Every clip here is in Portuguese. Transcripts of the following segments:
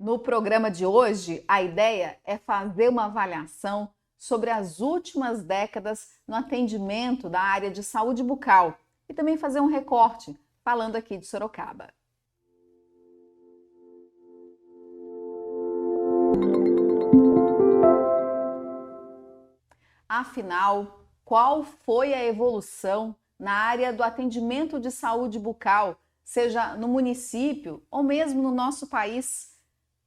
No programa de hoje, a ideia é fazer uma avaliação sobre as últimas décadas no atendimento da área de saúde bucal e também fazer um recorte, falando aqui de Sorocaba. Afinal, qual foi a evolução na área do atendimento de saúde bucal, seja no município ou mesmo no nosso país?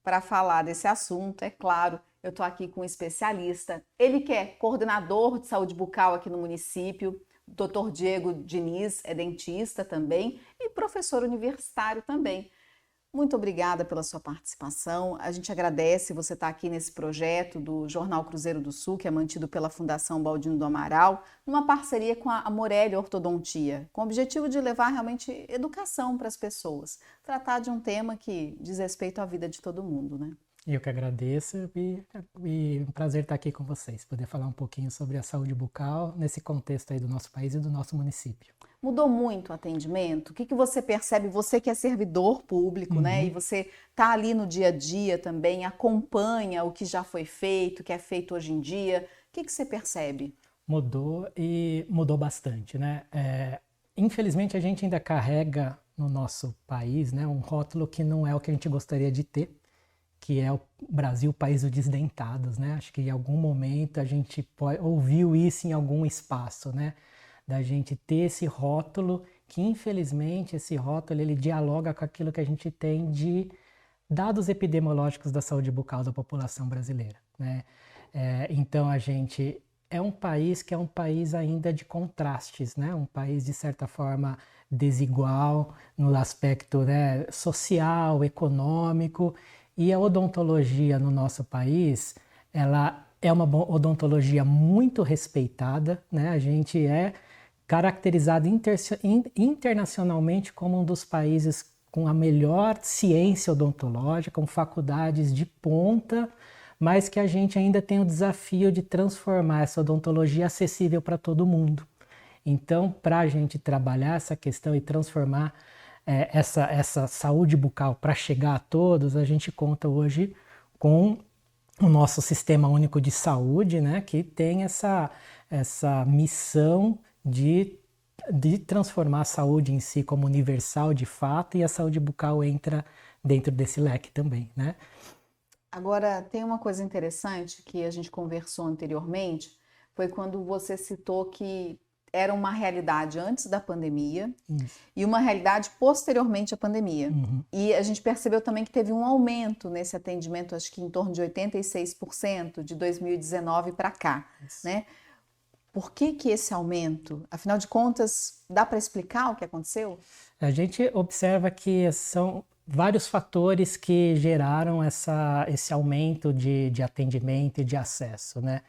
Para falar desse assunto, é claro, eu estou aqui com um especialista, ele que é coordenador de saúde bucal aqui no município, Dr. Diego Diniz, é dentista também e professor universitário também. Muito obrigada pela sua participação. A gente agradece você estar aqui nesse projeto do Jornal Cruzeiro do Sul, que é mantido pela Fundação Baldino do Amaral, numa parceria com a Morelli Ortodontia, com o objetivo de levar realmente educação para as pessoas, tratar de um tema que diz respeito à vida de todo mundo, né? Eu que agradeço e um prazer estar aqui com vocês, poder falar um pouquinho sobre a saúde bucal nesse contexto aí do nosso país e do nosso município. Mudou muito o atendimento? O que você percebe, você que é servidor público, né? E você está ali no dia a dia também, acompanha o que já foi feito, o que é feito hoje em dia. O que você percebe? Mudou e mudou bastante, né? Infelizmente a gente ainda carrega no nosso país, né, um rótulo que não é o que a gente gostaria de ter, que é o Brasil, o país dos desdentados, né? Acho que em algum momento a gente ouviu isso em algum espaço, né? Da gente ter esse rótulo, que infelizmente esse rótulo ele dialoga com aquilo que a gente tem de dados epidemiológicos da saúde bucal da população brasileira, né? Então a gente é um país que é um país ainda de contrastes, né? Um país de certa forma desigual no aspecto, né, social, econômico, e a odontologia no nosso país, ela é uma odontologia muito respeitada, né? A gente é caracterizado internacionalmente como um dos países com a melhor ciência odontológica, com faculdades de ponta, mas que a gente ainda tem o desafio de transformar essa odontologia acessível para todo mundo. Então, para a gente trabalhar essa questão e transformar essa saúde bucal para chegar a todos, a gente conta hoje com o nosso Sistema Único de Saúde, né, que tem essa missão de transformar a saúde em si como universal de fato, e a saúde bucal entra dentro desse leque também, né? Agora, tem uma coisa interessante que a gente conversou anteriormente, foi quando você citou que era uma realidade antes da pandemia e uma realidade posteriormente à pandemia. E a gente percebeu também que teve um aumento nesse atendimento, acho que em torno de 86% de 2019 para cá, né? Por que esse aumento? Afinal de contas, dá para explicar o que aconteceu? A gente observa que são vários fatores que geraram esse aumento de atendimento e de acesso, né?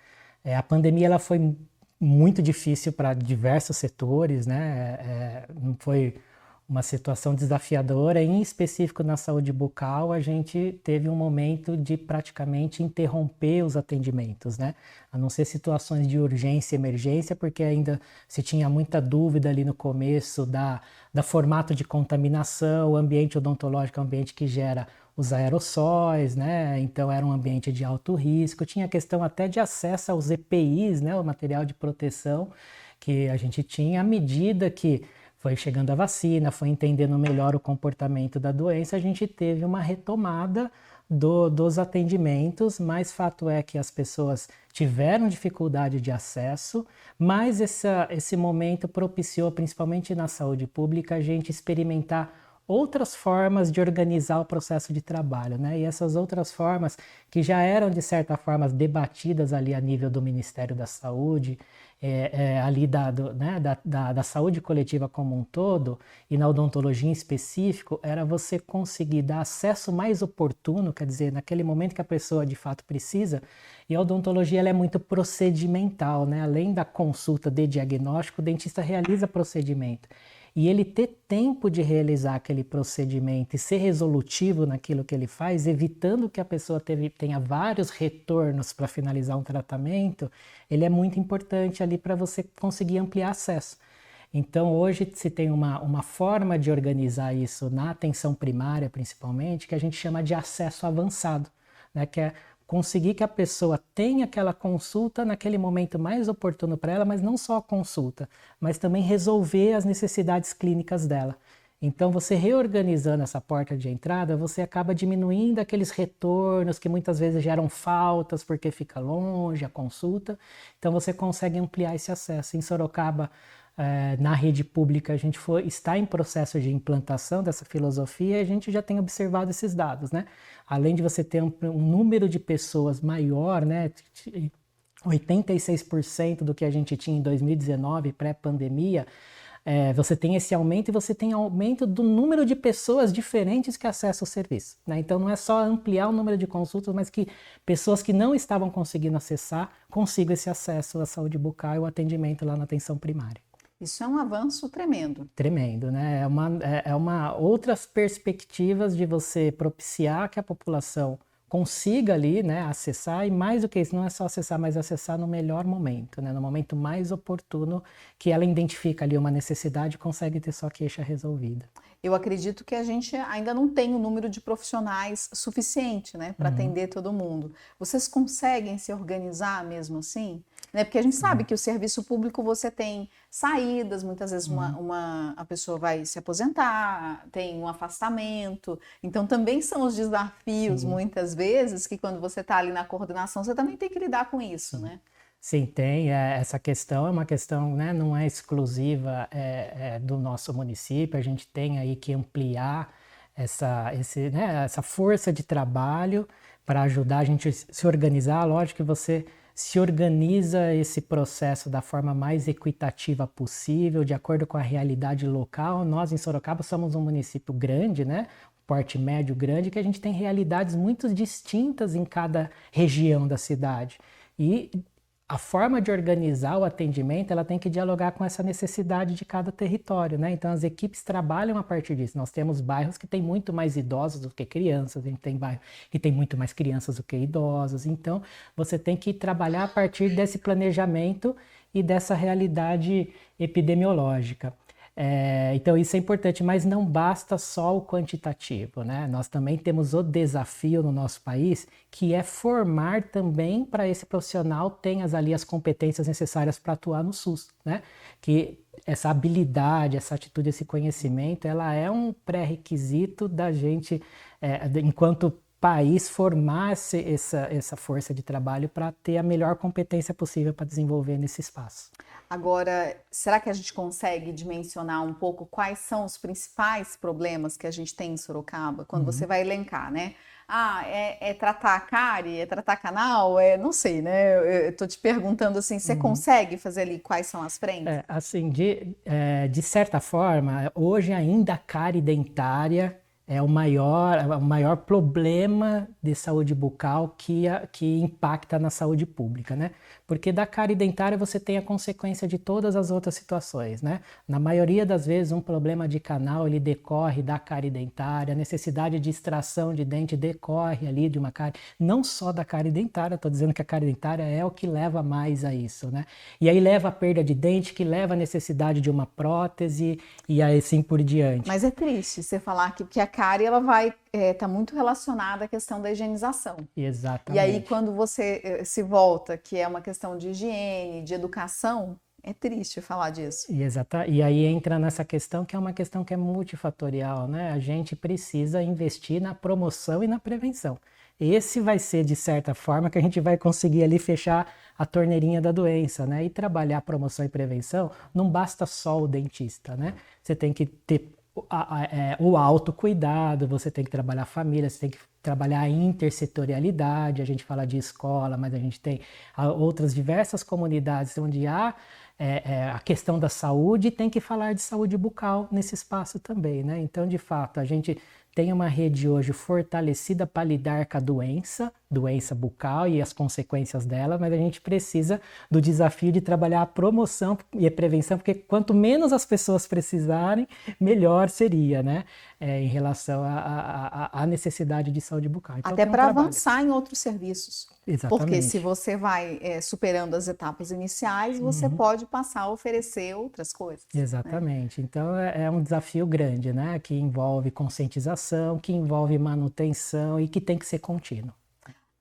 A pandemia ela foi muito difícil para diversos setores, né? Não foi uma situação desafiadora, em específico na saúde bucal, a gente teve um momento de praticamente interromper os atendimentos, né? A não ser situações de urgência e emergência, porque ainda se tinha muita dúvida ali no começo da formato de contaminação. O ambiente odontológico é um ambiente que gera os aerossóis, né? Então era um ambiente de alto risco. Tinha questão até de acesso aos EPIs, né? O material de proteção que a gente tinha. À medida que foi chegando a vacina, foi entendendo melhor o comportamento da doença, a gente teve uma retomada dos atendimentos, mas fato é que as pessoas tiveram dificuldade de acesso, mas esse momento propiciou, principalmente na saúde pública, a gente experimentar outras formas de organizar o processo de trabalho, né? E essas outras formas que já eram, de certa forma, debatidas ali a nível do Ministério da Saúde, ali da saúde coletiva como um todo, e na odontologia em específico, era você conseguir dar acesso mais oportuno, quer dizer, naquele momento que a pessoa de fato precisa. E a odontologia ela é muito procedimental, né? Além da consulta de diagnóstico, o dentista realiza procedimento. E ele ter tempo de realizar aquele procedimento e ser resolutivo naquilo que ele faz, evitando que a pessoa tenha vários retornos para finalizar um tratamento, ele é muito importante ali para você conseguir ampliar acesso. Então, hoje se tem uma forma de organizar isso na atenção primária, principalmente, que a gente chama de acesso avançado, né? Que é conseguir que a pessoa tenha aquela consulta naquele momento mais oportuno para ela, mas não só a consulta, mas também resolver as necessidades clínicas dela. Então, você reorganizando essa porta de entrada, você acaba diminuindo aqueles retornos que muitas vezes geram faltas porque fica longe a consulta. Então, você consegue ampliar esse acesso. Em Sorocaba, na rede pública, a gente está em processo de implantação dessa filosofia e a gente já tem observado esses dados, né? Além de você ter um número de pessoas maior, né? 86% do que a gente tinha em 2019, pré-pandemia, você tem esse aumento e você tem aumento do número de pessoas diferentes que acessam o serviço, né? Então não é só ampliar o número de consultas, mas que pessoas que não estavam conseguindo acessar consigam esse acesso à saúde bucal e o atendimento lá na atenção primária. Isso é um avanço tremendo. Tremendo, né? É uma outras perspectivas de você propiciar que a população consiga ali, né, acessar, e mais do que isso, não é só acessar, mas acessar no melhor momento, né, no momento mais oportuno que ela identifica ali uma necessidade e consegue ter sua queixa resolvida. Eu acredito que a gente ainda não tem o número de profissionais suficiente, né, para atender todo mundo. Vocês conseguem se organizar mesmo assim? Né? Porque a gente sabe que o serviço público você tem saídas, muitas vezes a pessoa vai se aposentar, tem um afastamento, então também são os desafios muitas vezes que quando você está ali na coordenação você também tem que lidar com isso, né? Sim, tem. Essa questão é uma questão, né, não é exclusiva do nosso município, a gente tem aí que ampliar essa força de trabalho para ajudar a gente a se organizar. Lógico que você se organiza esse processo da forma mais equitativa possível, de acordo com a realidade local. Nós, em Sorocaba, somos um município grande, né? Porte médio grande, que a gente tem realidades muito distintas em cada região da cidade. E a forma de organizar o atendimento, ela tem que dialogar com essa necessidade de cada território, né? Então as equipes trabalham a partir disso. Nós temos bairros que têm muito mais idosos do que crianças, a gente tem bairro que tem muito mais crianças do que idosos. Então você tem que trabalhar a partir desse planejamento e dessa realidade epidemiológica. Então isso é importante, mas não basta só o quantitativo, né? Nós também temos o desafio no nosso país, que é formar também para esse profissional tenha ali as competências necessárias para atuar no SUS, né? Que essa habilidade, essa atitude, esse conhecimento, ela é um pré-requisito da gente, enquanto país, formar essa força de trabalho para ter a melhor competência possível para desenvolver nesse espaço. Agora, será que a gente consegue dimensionar um pouco quais são os principais problemas que a gente tem em Sorocaba? Quando você vai elencar, né? É tratar a cárie, é tratar canal, não sei, né? Eu tô te perguntando assim, você consegue fazer ali quais são as frentes? Assim, de certa forma, hoje ainda a cárie dentária é o maior problema de saúde bucal que impacta na saúde pública, né? Porque da cárie dentária você tem a consequência de todas as outras situações, né? Na maioria das vezes um problema de canal ele decorre da cárie dentária, a necessidade de extração de dente decorre ali de uma cárie, não só da cárie dentária, estou dizendo que a cárie dentária é o que leva mais a isso, né? E aí leva a perda de dente, que leva a necessidade de uma prótese e aí assim por diante. Mas é triste você falar que a cárie ela vai tá muito relacionada à questão da higienização. Exatamente. E aí quando você se volta, que é uma questão de higiene, de educação, é triste falar disso. E aí entra nessa questão que é uma questão que é multifatorial, né? A gente precisa investir na promoção e na prevenção. Esse vai ser, de certa forma, que a gente vai conseguir ali fechar a torneirinha da doença, né? E trabalhar promoção e prevenção não basta só o dentista, né? Você tem que ter o autocuidado, você tem que trabalhar a família, você tem que trabalhar a intersetorialidade, a gente fala de escola, mas a gente tem outras diversas comunidades onde há a questão da saúde e tem que falar de saúde bucal nesse espaço também, né? Então, de fato, a gente tem uma rede hoje fortalecida para lidar com a doença, doença bucal e as consequências dela, mas a gente precisa do desafio de trabalhar a promoção e a prevenção, porque quanto menos as pessoas precisarem, melhor seria, né? Em relação à necessidade de saúde bucal. Então, até para avançar em outros serviços. Exatamente. Porque se você vai superando as etapas iniciais, você pode passar a oferecer outras coisas. Exatamente. Né? Então é um desafio grande, né? Que envolve conscientização, que envolve manutenção e que tem que ser contínuo.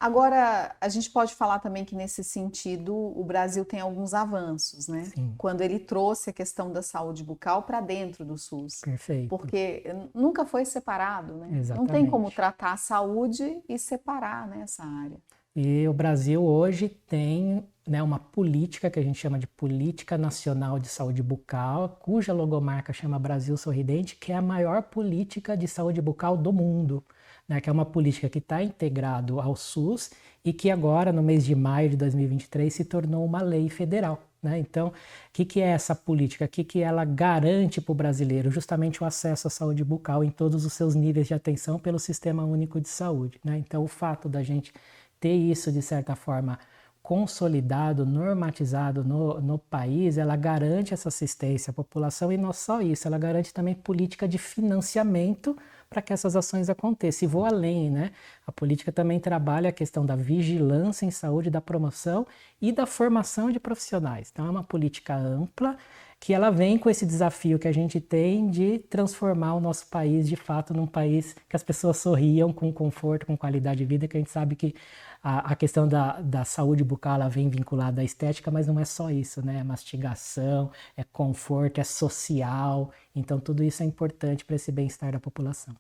Agora, a gente pode falar também que nesse sentido o Brasil tem alguns avanços, né? Sim. Quando ele trouxe a questão da saúde bucal para dentro do SUS. Perfeito. Porque nunca foi separado, né? Exatamente. Não tem como tratar a saúde e separar, né, essa área. E o Brasil hoje tem, né, uma política que a gente chama de Política Nacional de Saúde Bucal, cuja logomarca chama Brasil Sorridente, que é a maior política de saúde bucal do mundo. Né, que é uma política que está integrado ao SUS e que agora, no mês de maio de 2023, se tornou uma lei federal. Né? Então, o que é essa política? O que ela garante para o brasileiro? Justamente o acesso à saúde bucal em todos os seus níveis de atenção pelo Sistema Único de Saúde. Né? Então, o fato da gente ter isso, de certa forma, consolidado, normatizado no país, ela garante essa assistência à população e não só isso, ela garante também política de financiamento para que essas ações aconteçam. E vou além, né? A política também trabalha a questão da vigilância em saúde, da promoção e da formação de profissionais. Então é uma política ampla que ela vem com esse desafio que a gente tem de transformar o nosso país, de fato, num país que as pessoas sorriam com conforto, com qualidade de vida, que a gente sabe que a questão da saúde bucal ela vem vinculada à estética, mas não é só isso, né? É mastigação, é conforto, é social. Então, tudo isso é importante para esse bem-estar da população.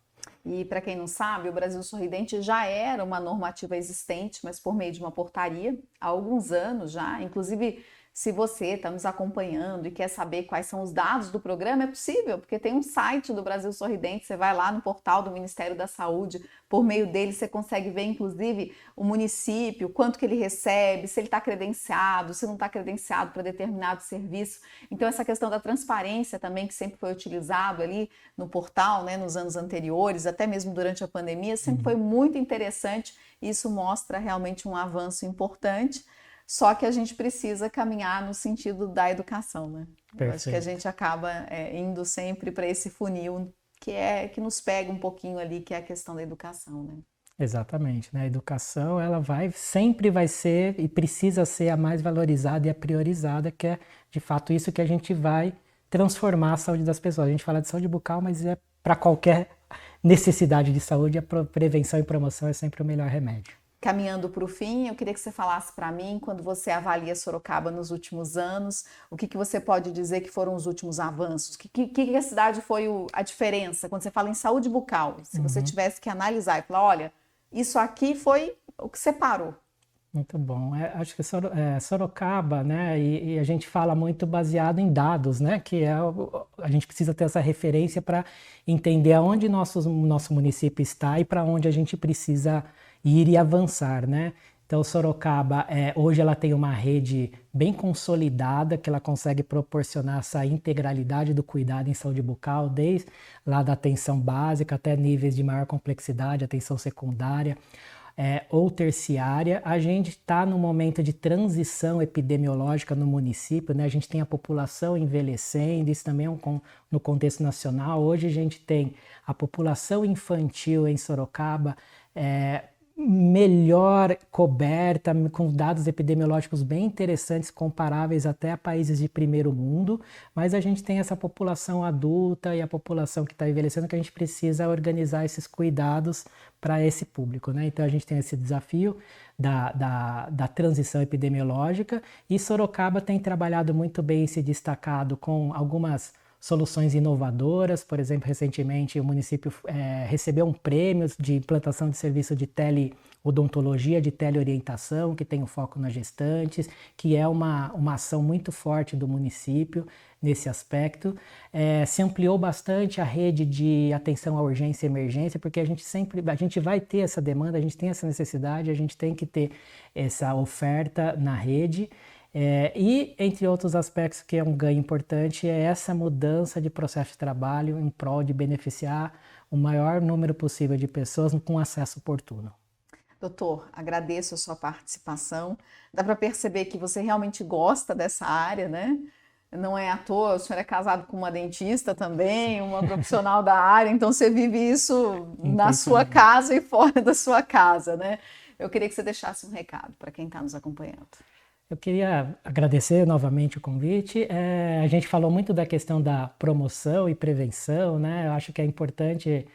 E para quem não sabe, o Brasil Sorridente já era uma normativa existente, mas por meio de uma portaria, há alguns anos já. Inclusive, se você está nos acompanhando e quer saber quais são os dados do programa, é possível, porque tem um site do Brasil Sorridente, você vai lá no portal do Ministério da Saúde, por meio dele você consegue ver, inclusive, o município, quanto que ele recebe, se ele está credenciado, se não está credenciado para determinado serviço. Então, essa questão da transparência também, que sempre foi utilizado ali no portal, né, nos anos anteriores, até mesmo durante a pandemia, sempre foi muito interessante e isso mostra realmente um avanço importante. Só que a gente precisa caminhar no sentido da educação, né? Eu acho que a gente acaba indo sempre para esse funil que nos pega um pouquinho ali, que é a questão da educação, né? Exatamente, né? A educação ela sempre vai ser e precisa ser a mais valorizada e a priorizada, que é de fato isso que a gente vai transformar a saúde das pessoas. A gente fala de saúde bucal, mas é para qualquer necessidade de saúde, a prevenção e promoção é sempre o melhor remédio. Caminhando para o fim, eu queria que você falasse para mim, quando você avalia Sorocaba nos últimos anos, o que você pode dizer que foram os últimos avanços? O que a cidade foi a diferença? Quando você fala em saúde bucal, se você tivesse que analisar e falar, olha, isso aqui foi o que separou. Muito bom. Acho que Sorocaba, né, e a gente fala muito baseado em dados, né, que a gente precisa ter essa referência para entender aonde nosso município está e para onde a gente precisa ir e avançar, né? Então, Sorocaba, hoje ela tem uma rede bem consolidada, que ela consegue proporcionar essa integralidade do cuidado em saúde bucal, desde lá da atenção básica até níveis de maior complexidade, atenção secundária ou terciária. A gente está num momento de transição epidemiológica no município, né? A gente tem a população envelhecendo, isso também no contexto nacional. Hoje a gente tem a população infantil em Sorocaba melhor coberta, com dados epidemiológicos bem interessantes, comparáveis até a países de primeiro mundo, mas a gente tem essa população adulta e a população que está envelhecendo que a gente precisa organizar esses cuidados para esse público, né? Então a gente tem esse desafio da transição epidemiológica e Sorocaba tem trabalhado muito bem e se destacado com algumas soluções inovadoras. Por exemplo, recentemente o município recebeu um prêmio de implantação de serviço de teleodontologia, de teleorientação, que tem o foco nas gestantes, que é uma ação muito forte do município nesse aspecto. Se ampliou bastante a rede de atenção à urgência e emergência, porque a gente vai ter essa demanda, a gente tem essa necessidade, a gente tem que ter essa oferta na rede. E, entre outros aspectos que é um ganho importante, é essa mudança de processo de trabalho em prol de beneficiar o maior número possível de pessoas com acesso oportuno. Doutor, agradeço a sua participação. Dá para perceber que você realmente gosta dessa área, né? Não é à toa, o senhor é casado com uma dentista também, uma profissional da área, então você vive isso na sua casa e fora da sua casa, né? Eu queria que você deixasse um recado para quem está nos acompanhando. Eu queria agradecer novamente o convite. A gente falou muito da questão da promoção e prevenção, né? Eu acho que é importante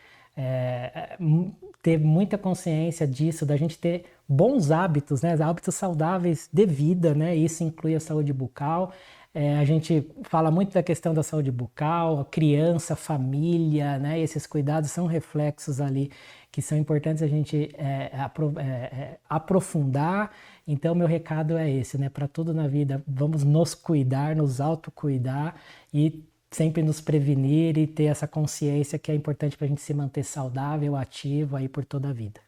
ter muita consciência disso, da gente ter bons hábitos, né? Hábitos saudáveis de vida, né? Isso inclui a saúde bucal. A gente fala muito da questão da saúde bucal, a criança, a família, né? E esses cuidados são reflexos ali que são importantes a gente aprofundar. Então, meu recado é esse, né? Para tudo na vida, vamos nos cuidar, nos autocuidar e sempre nos prevenir e ter essa consciência que é importante para a gente se manter saudável, ativo aí por toda a vida.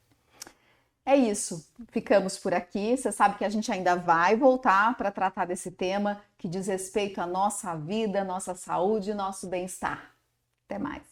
É isso, ficamos por aqui. Você sabe que a gente ainda vai voltar para tratar desse tema que diz respeito à nossa vida, nossa saúde e nosso bem-estar. Até mais.